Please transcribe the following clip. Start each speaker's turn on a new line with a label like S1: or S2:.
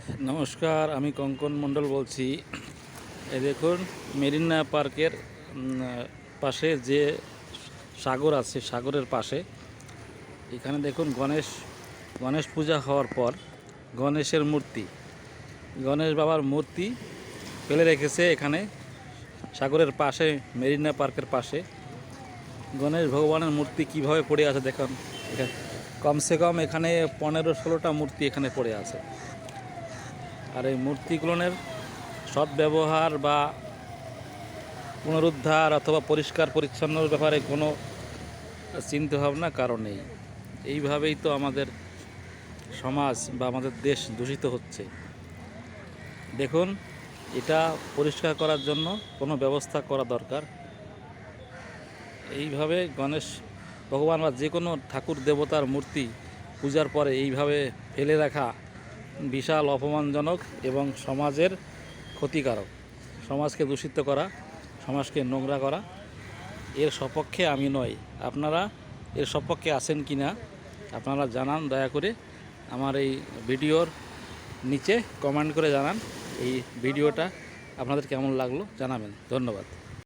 S1: নমস্কার, আমি কঙ্কন মণ্ডল বলছি। এই দেখুন, মেরিনা পার্কের পাশে যে সাগর আছে, সাগরের পাশে এখানে দেখুন গণেশ পূজা হওয়ার পর গণেশ বাবার মূর্তি ফেলে রেখেছে এখানে সাগরের পাশে। মেরিনা পার্কের পাশে গণেশ ভগবানের মূর্তি কিভাবে পড়ে আছে দেখুন। এখানে কমসে কম এখানে 15-16টা মূর্তি এখানে পড়ে আছে। আর এই মূর্তিগুলোর সদ্ব্যবহার বা পুনরুদ্ধার অথবা পরিষ্কার পরিচ্ছন্নর ব্যাপারে কোনো চিন্তাভাবনা কারণ নেই। এইভাবেই তো আমাদের সমাজ বা আমাদের দেশ দূষিত হচ্ছে। দেখুন, এটা পরিষ্কার করার জন্য কোনো ব্যবস্থা করা দরকার। এইভাবে গণেশ ভগবান বা যে কোনো ঠাকুর দেবতার মূর্তি পূজার পরে এইভাবে ফেলে রাখা বিশাল অপমানজনক এবং সমাজের ক্ষতিকারক। সমাজকে দূষিত করা, সমাজকে নোংরা করা, এর সপক্ষে আমি নই। আপনারা এর সপক্ষে আছেন কি না আপনারা জানান। দয়া করে আমার এই ভিডিওর নিচে কমেন্ট করে জানান। এই ভিডিওটা আপনাদের কেমন লাগলো জানাবেন। ধন্যবাদ।